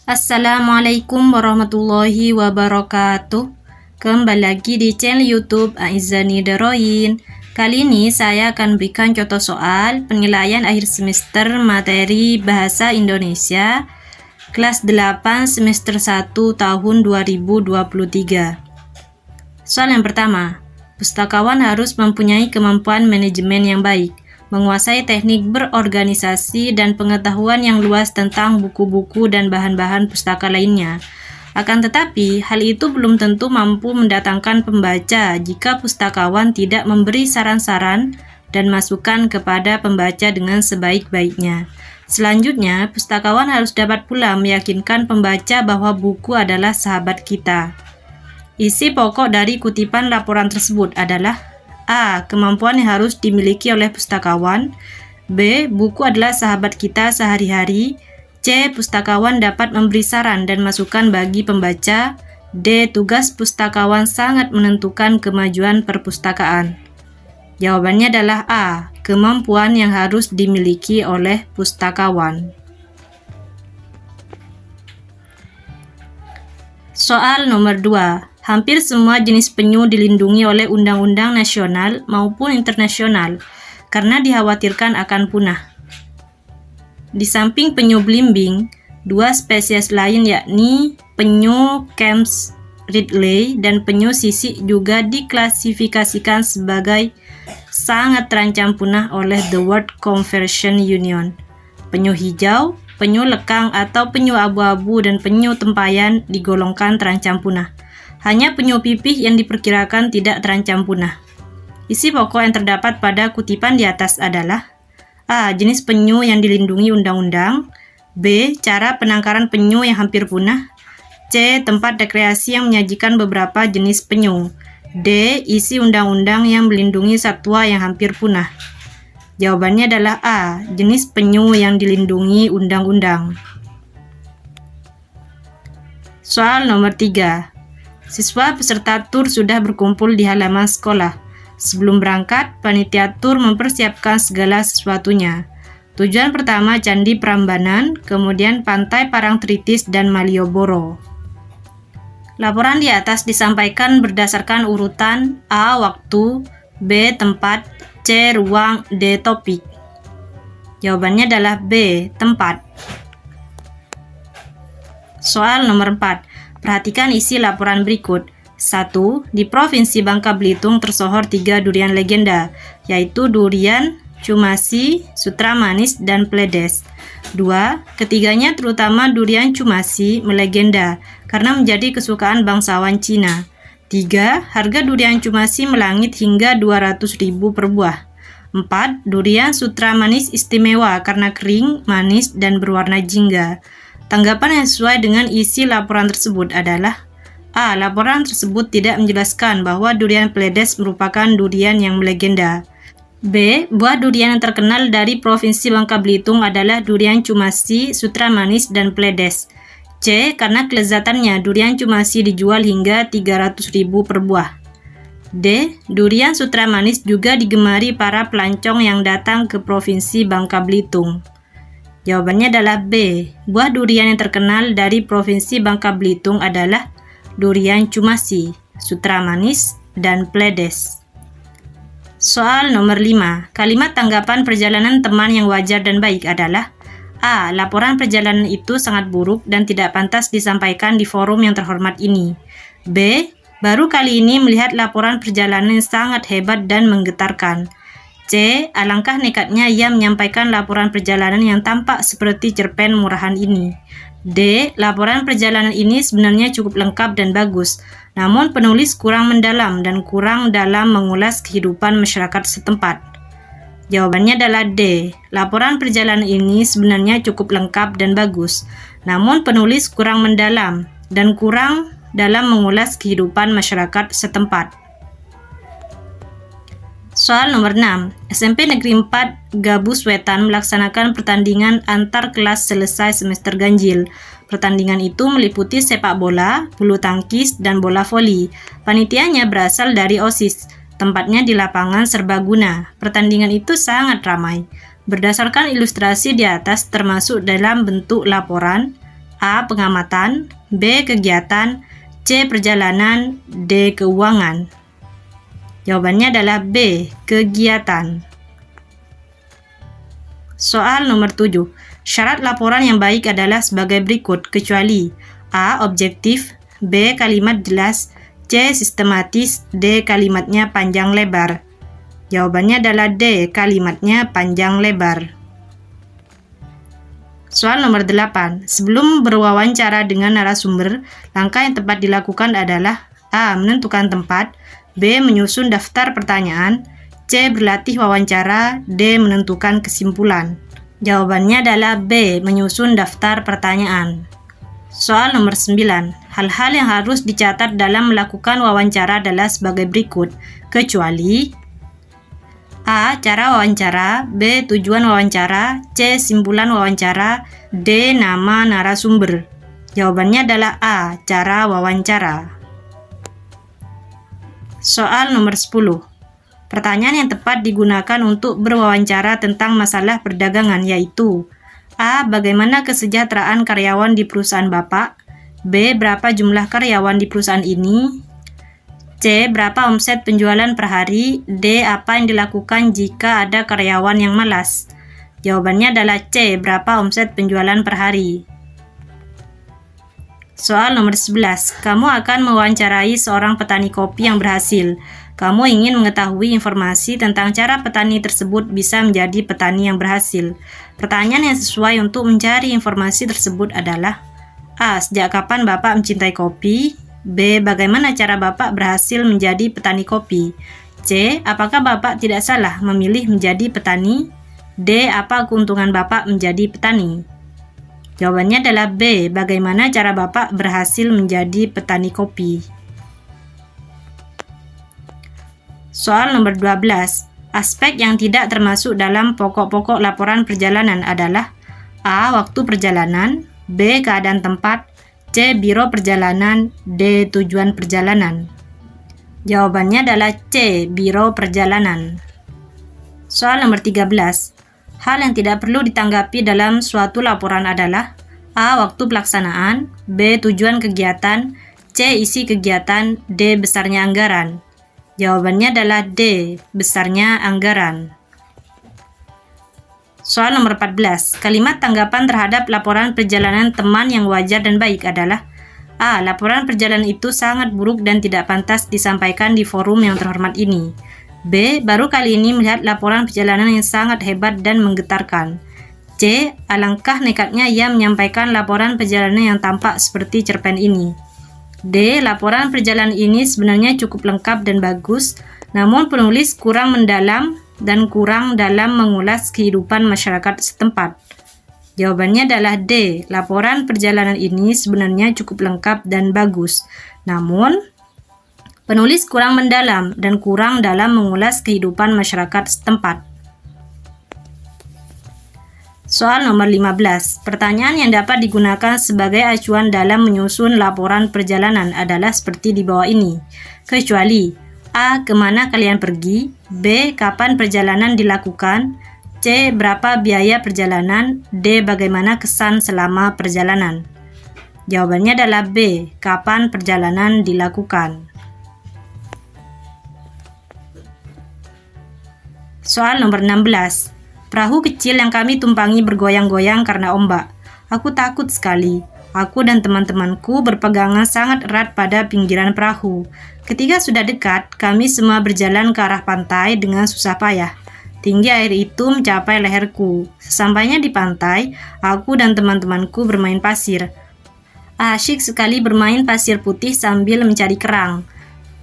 Assalamualaikum warahmatullahi wabarakatuh. Kembali lagi di channel YouTube Aizani Daroin. Kali ini saya akan berikan contoh soal penilaian akhir semester materi Bahasa Indonesia kelas 8 semester 1 tahun 2023. Soal yang pertama, pustakawan harus mempunyai kemampuan manajemen yang baik, menguasai teknik berorganisasi dan pengetahuan yang luas tentang buku-buku dan bahan-bahan pustaka lainnya. Akan tetapi, hal itu belum tentu mampu mendatangkan pembaca jika pustakawan tidak memberi saran-saran dan masukan kepada pembaca dengan sebaik-baiknya. Selanjutnya, pustakawan harus dapat pula meyakinkan pembaca bahwa buku adalah sahabat kita. Isi pokok dari kutipan laporan tersebut adalah: A. Kemampuan yang harus dimiliki oleh pustakawan. B. Buku adalah sahabat kita sehari-hari. C. Pustakawan dapat memberi saran dan masukan bagi pembaca. D. Tugas pustakawan sangat menentukan kemajuan perpustakaan. Jawabannya adalah A. Kemampuan yang harus dimiliki oleh pustakawan. Soal nomor 2. Hampir semua jenis penyu dilindungi oleh undang-undang nasional maupun internasional karena dikhawatirkan akan punah. Di samping penyu belimbing, dua spesies lain yakni penyu Kemps Ridley dan penyu sisik juga diklasifikasikan sebagai sangat terancam punah oleh The World Conservation Union. Penyu hijau, penyu lekang atau penyu abu-abu dan penyu tempayan digolongkan terancam punah. Hanya penyu pipih yang diperkirakan tidak terancam punah. Isi pokok yang terdapat pada kutipan di atas adalah: A. Jenis penyu yang dilindungi undang-undang. B. Cara penangkaran penyu yang hampir punah. C. Tempat rekreasi yang menyajikan beberapa jenis penyu. D. Isi undang-undang yang melindungi satwa yang hampir punah. Jawabannya adalah A. Jenis penyu yang dilindungi undang-undang. Soal nomor 3. Siswa peserta tur sudah berkumpul di halaman sekolah. Sebelum berangkat, panitia tur mempersiapkan segala sesuatunya. Tujuan pertama Candi Prambanan, kemudian Pantai Parangtritis dan Malioboro. Laporan di atas disampaikan berdasarkan urutan: A. Waktu, B. Tempat, C. Ruang, D. Topik. Jawabannya adalah B. Tempat. Soal nomor 4. Perhatikan isi laporan berikut. 1. Di Provinsi Bangka Belitung tersohor 3 durian legenda, yaitu durian Cumasi, Sutra Manis, dan Pledes. 2. Ketiganya terutama durian Cumasi melegenda karena menjadi kesukaan bangsawan Cina. 3. Harga durian Cumasi melangit hingga 200.000 per buah. 4. Durian Sutra Manis istimewa karena kering, manis, dan berwarna jingga. Tanggapan yang sesuai dengan isi laporan tersebut adalah: A. Laporan tersebut tidak menjelaskan bahwa durian Pledes merupakan durian yang melegenda. B. Buah durian yang terkenal dari Provinsi Bangka Belitung adalah durian Cumasi, Sutra Manis, dan Pledes. C. Karena kelezatannya, durian Cumasi dijual hingga 300.000 per buah. D. Durian Sutra Manis juga digemari para pelancong yang datang ke Provinsi Bangka Belitung. Jawabannya adalah B. Buah durian yang terkenal dari Provinsi Bangka Belitung adalah durian Cumasi, Sutra Manis, dan Pledes. Soal nomor 5. Kalimat tanggapan perjalanan teman yang wajar dan baik adalah: A. Laporan perjalanan itu sangat buruk dan tidak pantas disampaikan di forum yang terhormat ini. B. Baru kali ini melihat laporan perjalanan yang sangat hebat dan menggetarkan. C. Alangkah nekatnya ia menyampaikan laporan perjalanan yang tampak seperti cerpen murahan ini. D. Laporan perjalanan ini sebenarnya cukup lengkap dan bagus, namun penulis kurang mendalam dan kurang dalam mengulas kehidupan masyarakat setempat. Jawabannya adalah D. Laporan perjalanan ini sebenarnya cukup lengkap dan bagus, namun penulis kurang mendalam dan kurang dalam mengulas kehidupan masyarakat setempat. Soal nomor 6. SMP Negeri 4 Gabus Wetan melaksanakan pertandingan antar kelas selesai semester ganjil. Pertandingan itu meliputi sepak bola, bulu tangkis, dan bola voli. Panitianya berasal dari OSIS. Tempatnya di lapangan serbaguna. Pertandingan itu sangat ramai. Berdasarkan ilustrasi di atas termasuk dalam bentuk laporan: A. Pengamatan, B. Kegiatan, C. Perjalanan, D. Keuangan. Jawabannya adalah B. Kegiatan. Soal nomor 7. Syarat laporan yang baik adalah sebagai berikut, kecuali A. Objektif, B. Kalimat jelas, C. Sistematis, D. Kalimatnya panjang lebar. Jawabannya adalah D. Kalimatnya panjang lebar. Soal nomor 8. Sebelum berwawancara dengan narasumber, langkah yang tepat dilakukan adalah A. Menentukan tempat, B. Menyusun daftar pertanyaan, C. Berlatih wawancara, D. Menentukan kesimpulan. Jawabannya adalah B. Menyusun daftar pertanyaan. Soal nomor 9. Hal-hal yang harus dicatat dalam melakukan wawancara adalah sebagai berikut, kecuali A. Cara wawancara, B. Tujuan wawancara, C. Simpulan wawancara, D. Nama narasumber. Jawabannya adalah A. Cara wawancara. Soal nomor 10. Pertanyaan yang tepat digunakan untuk berwawancara tentang masalah perdagangan yaitu A. Bagaimana kesejahteraan karyawan di perusahaan Bapak? B. Berapa jumlah karyawan di perusahaan ini? C. Berapa omset penjualan per hari? D. Apa yang dilakukan jika ada karyawan yang malas? Jawabannya adalah C. Berapa omset penjualan per hari? Soal nomor 11. Kamu akan mewawancarai seorang petani kopi yang berhasil. Kamu ingin mengetahui informasi tentang cara petani tersebut bisa menjadi petani yang berhasil. Pertanyaan yang sesuai untuk mencari informasi tersebut adalah A. Sejak kapan Bapak mencintai kopi? B. Bagaimana cara Bapak berhasil menjadi petani kopi? C. Apakah Bapak tidak salah memilih menjadi petani? D. Apa keuntungan Bapak menjadi petani? Jawabannya adalah B. Bagaimana cara Bapak berhasil menjadi petani kopi? Soal nomor 12. Aspek yang tidak termasuk dalam pokok-pokok laporan perjalanan adalah A. Waktu perjalanan, B. Keadaan tempat, C. Biro perjalanan, D. Tujuan perjalanan. Jawabannya adalah C. Biro perjalanan. Soal nomor 13. Hal yang tidak perlu ditanggapi dalam suatu laporan adalah A. Waktu pelaksanaan, B. Tujuan kegiatan, C. Isi kegiatan, D. Besarnya anggaran. Jawabannya adalah D. Besarnya anggaran. Soal nomor 14. Kalimat tanggapan terhadap laporan perjalanan teman yang wajar dan baik adalah A. Laporan perjalanan itu sangat buruk dan tidak pantas disampaikan di forum yang terhormat ini. B. Baru kali ini melihat laporan perjalanan yang sangat hebat dan menggetarkan. C. Alangkah nekatnya ia menyampaikan laporan perjalanan yang tampak seperti cerpen ini. D. Laporan perjalanan ini sebenarnya cukup lengkap dan bagus, namun penulis kurang mendalam dan kurang dalam mengulas kehidupan masyarakat setempat. Jawabannya adalah D. Laporan perjalanan ini sebenarnya cukup lengkap dan bagus, namun penulis kurang mendalam dan kurang dalam mengulas kehidupan masyarakat setempat. Soal nomor 15. Pertanyaan yang dapat digunakan sebagai acuan dalam menyusun laporan perjalanan adalah seperti di bawah ini. Kecuali A. Kemana kalian pergi? B. Kapan perjalanan dilakukan? C. Berapa biaya perjalanan? D. Bagaimana kesan selama perjalanan? Jawabannya adalah B. Kapan perjalanan dilakukan? Soal nomor 16. Perahu kecil yang kami tumpangi bergoyang-goyang karena ombak. Aku takut sekali. Aku dan teman-temanku berpegangan sangat erat pada pinggiran perahu. Ketika sudah dekat, kami semua berjalan ke arah pantai dengan susah payah. Tinggi air itu mencapai leherku. Sesampainya di pantai, aku dan teman-temanku bermain pasir. Asyik sekali bermain pasir putih sambil mencari kerang.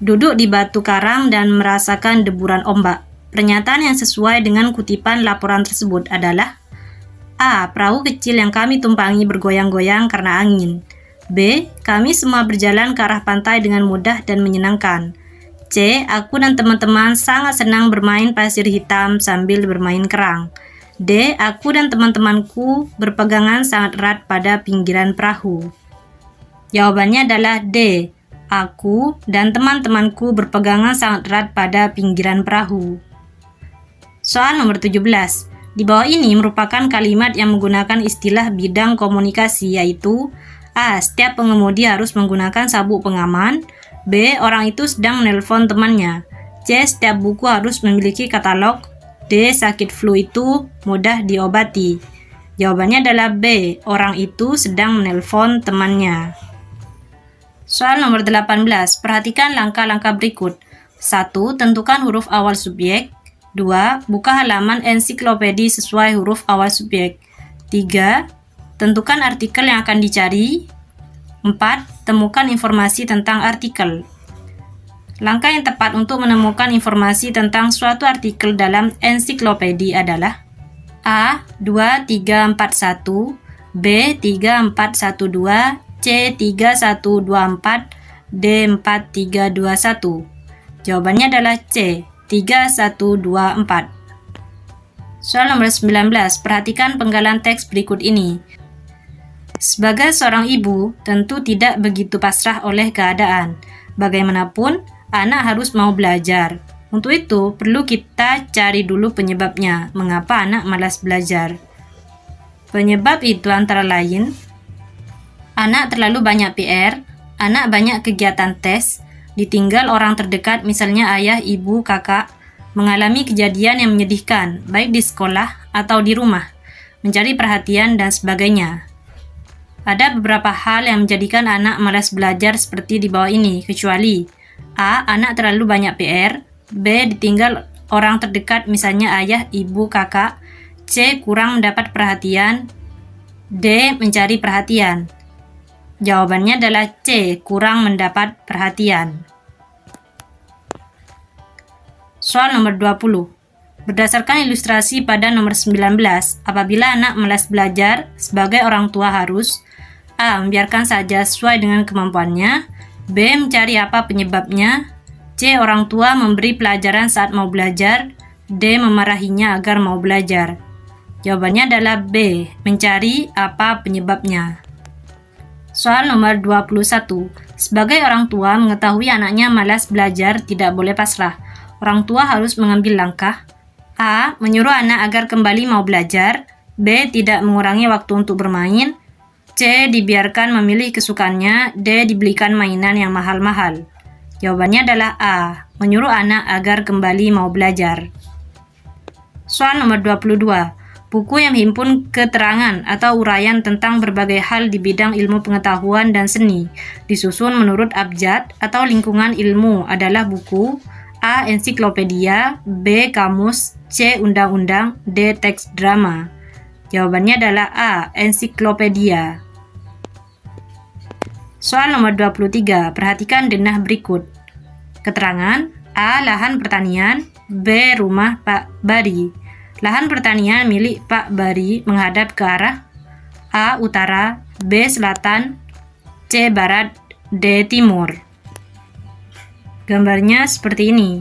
Duduk di batu karang dan merasakan deburan ombak. Pernyataan yang sesuai dengan kutipan laporan tersebut adalah A. Perahu kecil yang kami tumpangi bergoyang-goyang karena angin. B. Kami semua berjalan ke arah pantai dengan mudah dan menyenangkan. C. Aku dan teman-teman sangat senang bermain pasir hitam sambil bermain kerang. D. Aku dan teman-temanku berpegangan sangat erat pada pinggiran perahu. Jawabannya adalah D. Aku dan teman-temanku berpegangan sangat erat pada pinggiran perahu. Soal nomor 17. Di bawah ini merupakan kalimat yang menggunakan istilah bidang komunikasi, yaitu A. Setiap pengemudi harus menggunakan sabuk pengaman. B. Orang itu sedang menelpon temannya. C. Setiap buku harus memiliki katalog. D. Sakit flu itu mudah diobati. Jawabannya adalah B. Orang itu sedang menelpon temannya. Soal nomor 18. Perhatikan langkah-langkah berikut. 1. Tentukan huruf awal subjek. 2. Buka halaman ensiklopedi sesuai huruf awal subjek. 3. Tentukan artikel yang akan dicari. 4. Temukan informasi tentang artikel. Langkah yang tepat untuk menemukan informasi tentang suatu artikel dalam ensiklopedi adalah A. 2341, B. 3412, C. 3124, D. 4321. Jawabannya adalah C. 3124. Soal nomor 19. Perhatikan penggalan teks berikut ini. Sebagai seorang ibu, tentu tidak begitu pasrah oleh keadaan. Bagaimanapun, anak harus mau belajar. Untuk itu, perlu kita cari dulu penyebabnya. Mengapa anak malas belajar? Penyebab itu antara lain, anak terlalu banyak PR, anak banyak kegiatan tes, ditinggal orang terdekat misalnya ayah, ibu, kakak, mengalami kejadian yang menyedihkan, baik di sekolah atau di rumah, mencari perhatian dan sebagainya. Ada beberapa hal yang menjadikan anak malas belajar seperti di bawah ini, kecuali A. Anak terlalu banyak PR, B. Ditinggal orang terdekat misalnya ayah, ibu, kakak, C. Kurang mendapat perhatian, D. Mencari perhatian. Jawabannya adalah C. Kurang mendapat perhatian. Soal nomor 20. Berdasarkan ilustrasi pada nomor 19, apabila anak malas belajar, sebagai orang tua harus A. Membiarkan saja sesuai dengan kemampuannya, B. Mencari apa penyebabnya, C. Orang tua memberi pelajaran saat mau belajar, D. Memarahinya agar mau belajar. Jawabannya adalah B. Mencari apa penyebabnya. Soal nomor 21. Sebagai orang tua mengetahui anaknya malas belajar, tidak boleh pasrah. Orang tua harus mengambil langkah. A. Menyuruh anak agar kembali mau belajar. B. Tidak mengurangi waktu untuk bermain. C. Dibiarkan memilih kesukaannya. D. Dibelikan mainan yang mahal-mahal. Jawabannya adalah A. Menyuruh anak agar kembali mau belajar. Soal nomor 22. Buku yang menghimpun keterangan atau uraian tentang berbagai hal di bidang ilmu pengetahuan dan seni, disusun menurut abjad atau lingkungan ilmu adalah buku A. Ensiklopedia, B. Kamus, C. Undang-undang, D. Teks drama. Jawabannya adalah A. Ensiklopedia. Soal nomor 23. Perhatikan denah berikut. Keterangan A. Lahan pertanian, B. Rumah Pak Bari. Lahan pertanian milik Pak Bari menghadap ke arah A. Utara, B. Selatan, C. Barat, D. Timur. Gambarnya seperti ini.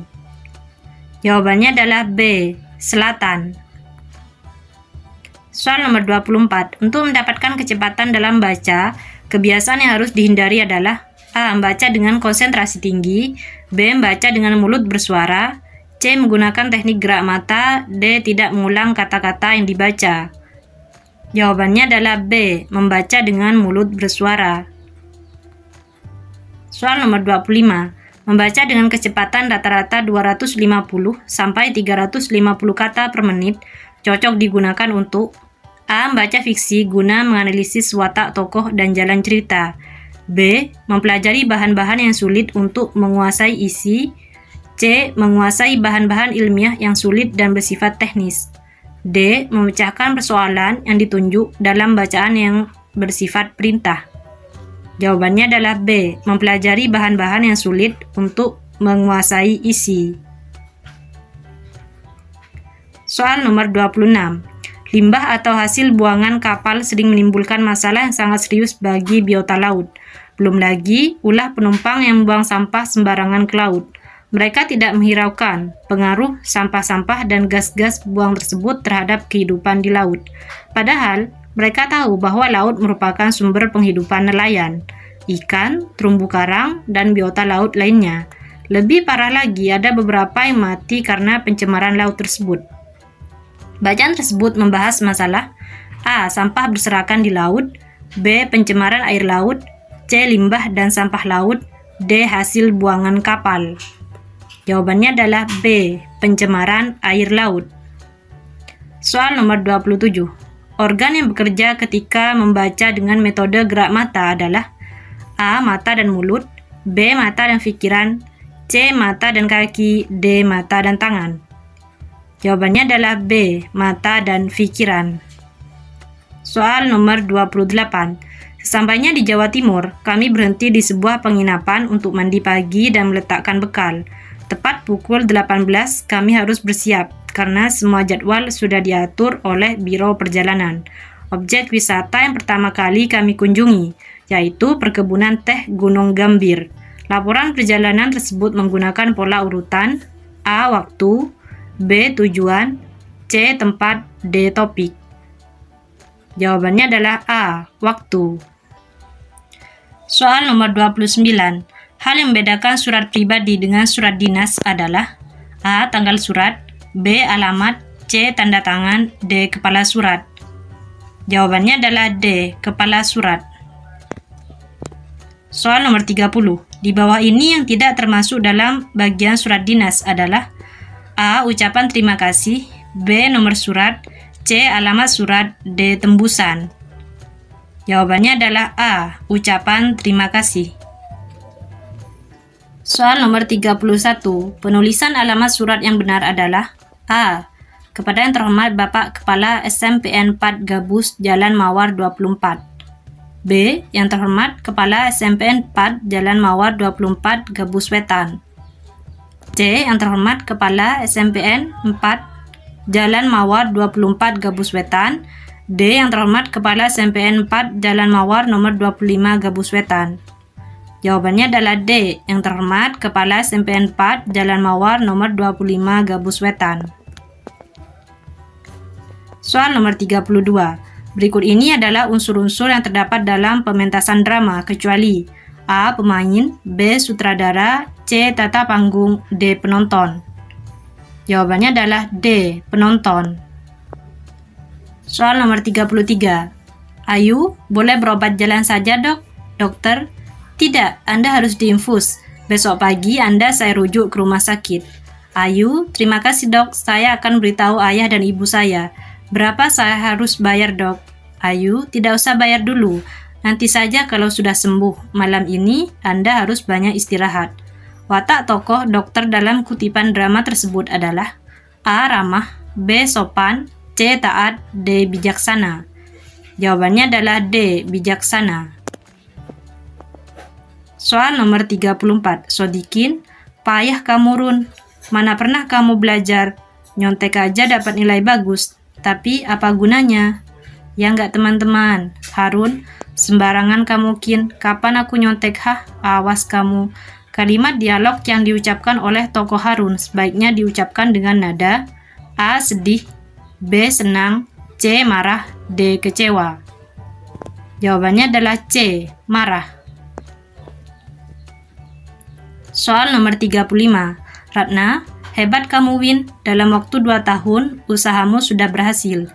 Jawabannya adalah B. Selatan. Soal nomor 24. Untuk mendapatkan kecepatan dalam baca, kebiasaan yang harus dihindari adalah A. Membaca dengan konsentrasi tinggi, B. Membaca dengan mulut bersuara, C. Menggunakan teknik gerak mata, D. Tidak mengulang kata-kata yang dibaca. Jawabannya adalah B. Membaca dengan mulut bersuara. Soal nomor 25. Membaca dengan kecepatan rata-rata 250 sampai 350 kata per menit cocok digunakan untuk A. Membaca fiksi guna menganalisis watak tokoh dan jalan cerita, B. Mempelajari bahan-bahan yang sulit untuk menguasai isi, C. Menguasai bahan-bahan ilmiah yang sulit dan bersifat teknis, D. Memecahkan persoalan yang ditunjuk dalam bacaan yang bersifat perintah. Jawabannya adalah B. Mempelajari bahan-bahan yang sulit untuk menguasai isi. Soal nomor 26. Limbah atau hasil buangan kapal sering menimbulkan masalah yang sangat serius bagi biota laut. Belum lagi ulah penumpang yang membuang sampah sembarangan ke laut. Mereka tidak menghiraukan pengaruh sampah-sampah dan gas-gas buang tersebut terhadap kehidupan di laut. Padahal, mereka tahu bahwa laut merupakan sumber penghidupan nelayan, ikan, terumbu karang, dan biota laut lainnya. Lebih parah lagi, ada beberapa yang mati karena pencemaran laut tersebut. Bacaan tersebut membahas masalah A. Sampah berserakan di laut, B. Pencemaran air laut, C. Limbah dan sampah laut, D. Hasil buangan kapal. Jawabannya adalah B. Pencemaran air laut. Soal nomor 27. Organ yang bekerja ketika membaca dengan metode gerak mata adalah A. Mata dan mulut, B. Mata dan pikiran, C. Mata dan kaki, D. Mata dan tangan. Jawabannya adalah B. Mata dan pikiran. Soal nomor 28. Sesampainya di Jawa Timur, kami berhenti di sebuah penginapan untuk mandi pagi dan meletakkan bekal. Tepat pukul 18 kami harus bersiap karena semua jadwal sudah diatur oleh Biro Perjalanan. Objek wisata yang pertama kali kami kunjungi, yaitu perkebunan teh Gunung Gambir. Laporan perjalanan tersebut menggunakan pola urutan A. Waktu, B. Tujuan, C. Tempat, D. Topik. Jawabannya adalah A. Waktu. Soal nomor 29. Hal yang membedakan surat pribadi dengan surat dinas adalah A. Tanggal surat, B. Alamat, C. Tanda tangan, D. Kepala surat. Jawabannya adalah D. Kepala surat. Soal nomor 30. Di bawah ini yang tidak termasuk dalam bagian surat dinas adalah A. Ucapan terima kasih, B. Nomor surat, C. Alamat surat, D. Tembusan. Jawabannya adalah A. Ucapan terima kasih. Soal nomor 31. Penulisan alamat surat yang benar adalah A. Kepada yang terhormat Bapak Kepala SMPN 4 Gabus Jalan Mawar 24. B. Yang terhormat Kepala SMPN 4 Jalan Mawar 24 Gabus Wetan. C. Yang terhormat Kepala SMPN 4 Jalan Mawar 24 Gabus Wetan. D. Yang terhormat Kepala SMPN 4 Jalan Mawar nomor 25 Gabus Wetan. Jawabannya adalah D. Yang terhormat Kepala SMPN 4 Jalan Mawar nomor 25 Gabus Wetan. Soal nomor 32. Berikut ini adalah unsur-unsur yang terdapat dalam pementasan drama kecuali A. Pemain, B. Sutradara, C. Tata panggung, D. Penonton. Jawabannya adalah D. Penonton. Soal nomor 33. Ayu, boleh berobat jalan saja dok? Dokter, tidak, Anda harus diinfus. Besok pagi Anda saya rujuk ke rumah sakit. Ayu, terima kasih dok, saya akan beritahu ayah dan ibu saya. Berapa saya harus bayar dok? Ayu, tidak usah bayar dulu. Nanti saja kalau sudah sembuh. Malam ini Anda harus banyak istirahat. Watak tokoh dokter dalam kutipan drama tersebut adalah A. Ramah, B. Sopan, C. Taat, D. Bijaksana. Jawabannya adalah D. Bijaksana. Soal nomor 34. Sodikin, payah kamu Run. Mana pernah kamu belajar? Nyontek aja dapat nilai bagus. Tapi apa gunanya? Ya enggak teman-teman. Harun, sembarangan kamu Kin. Kapan aku nyontek? Awas kamu. Kalimat dialog yang diucapkan oleh tokoh Harun sebaiknya diucapkan dengan nada A. Sedih, B. Senang, C. Marah, D. Kecewa. Jawabannya adalah C. Marah. Soal nomor 35. Ratna, hebat kamu Win. Dalam waktu 2 tahun, usahamu sudah berhasil.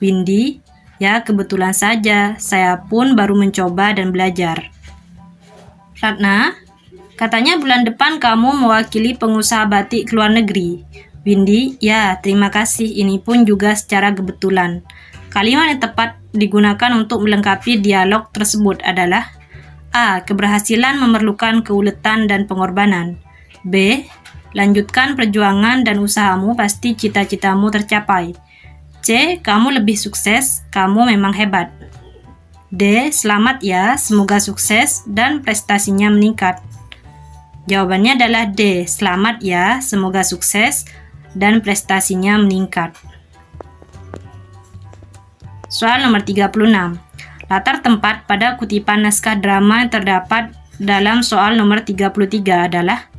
Windy, ya kebetulan saja. Saya pun baru mencoba dan belajar. Ratna, katanya bulan depan kamu mewakili pengusaha batik ke luar negeri. Windy, ya terima kasih. Ini pun juga secara kebetulan. Kalimat yang tepat digunakan untuk melengkapi dialog tersebut adalah A. Keberhasilan memerlukan keuletan dan pengorbanan. B. Lanjutkan perjuangan dan usahamu pasti cita-citamu tercapai. C. Kamu lebih sukses, kamu memang hebat. D. Selamat ya, semoga sukses dan prestasinya meningkat. Jawabannya adalah D. Selamat ya, semoga sukses dan prestasinya meningkat. Soal nomor 36. Latar tempat pada kutipan naskah drama yang terdapat dalam soal nomor 33 adalah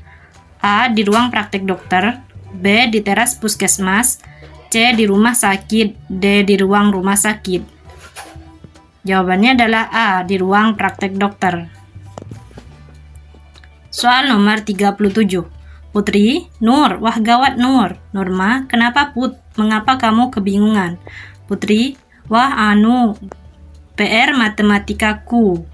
A. Di ruang praktek dokter, B. Di teras puskesmas, C. Di rumah sakit, D. Di ruang rumah sakit. Jawabannya adalah A. Di ruang praktek dokter. Soal nomor 37. Putri, Nur, wah gawat Nur. Norma, kenapa Put? Mengapa kamu kebingungan? Putri, wah PR matematikaku.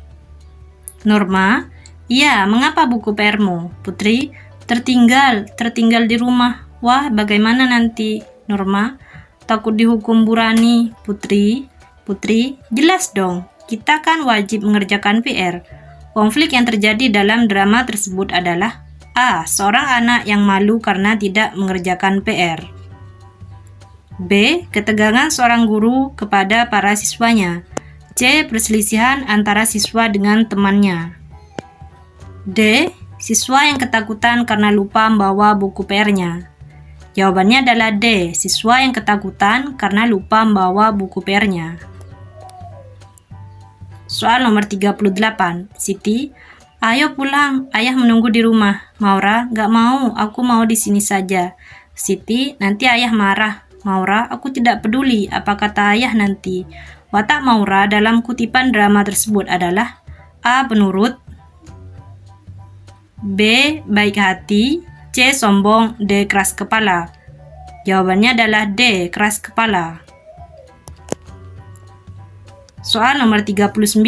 Norma, iya, mengapa buku PR-mu? Putri, tertinggal di rumah. Wah, bagaimana nanti? Norma, takut dihukum Bu Rani. Putri, jelas dong, kita kan wajib mengerjakan PR. Konflik yang terjadi dalam drama tersebut adalah A. Seorang anak yang malu karena tidak mengerjakan PR. B. Ketegangan seorang guru kepada para siswanya. C. Perselisihan antara siswa dengan temannya. D. Siswa yang ketakutan karena lupa membawa buku PR-nya. Jawabannya adalah D. Siswa yang ketakutan karena lupa membawa buku PR-nya. Soal nomor 38. Siti, ayo pulang, ayah menunggu di rumah. Maura, gak mau, aku mau di sini saja. Siti, nanti ayah marah. Maura, aku tidak peduli apa kata ayah nanti. Watak Maura dalam kutipan drama tersebut adalah A. Penurut, B. Baik hati, C. Sombong, D. Keras kepala. Jawabannya adalah D. Keras kepala. Soal nomor 39.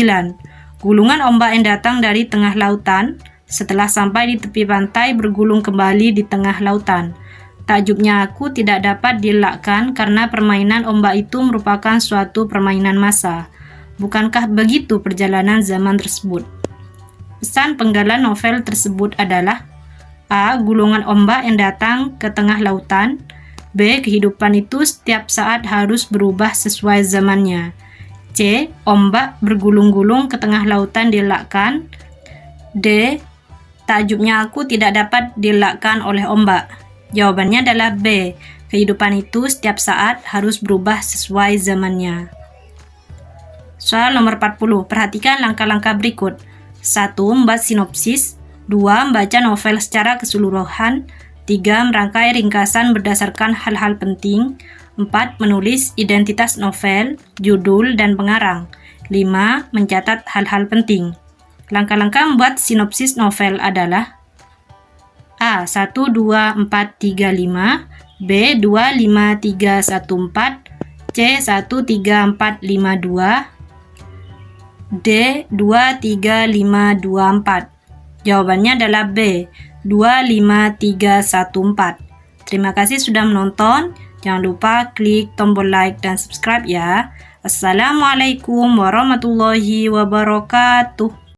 Gulungan ombak yang datang dari tengah lautan, setelah sampai di tepi pantai bergulung kembali di tengah lautan. Takjubnya aku tidak dapat dielakkan karena permainan ombak itu merupakan suatu permainan massa. Bukankah begitu perjalanan zaman tersebut? Pesan penggalan novel tersebut adalah A. Gulungan ombak yang datang ke tengah lautan. B. Kehidupan itu setiap saat harus berubah sesuai zamannya. C. Ombak bergulung-gulung ke tengah lautan dielakkan. D. Takjubnya aku tidak dapat dielakkan oleh ombak. Jawabannya adalah B. Kehidupan itu setiap saat harus berubah sesuai zamannya. Soal nomor 40. Perhatikan langkah-langkah berikut. 1. Membuat sinopsis. 2. Membaca novel secara keseluruhan. 3. Merangkai ringkasan berdasarkan hal-hal penting. 4. Menulis identitas novel, judul, dan pengarang. 5. Mencatat hal-hal penting. Langkah-langkah membuat sinopsis novel adalah A. 1, 2, 4, 3, 5. B. 2, 5, 3, 1, 4. C. 1, 3, 4, 5, 2. D. 2, 3, 5, 2, 4. Jawabannya adalah B. 2, 5, 3, 1, 4. Terima kasih sudah menonton. Jangan lupa klik tombol like dan subscribe ya. Assalamualaikum warahmatullahi wabarakatuh.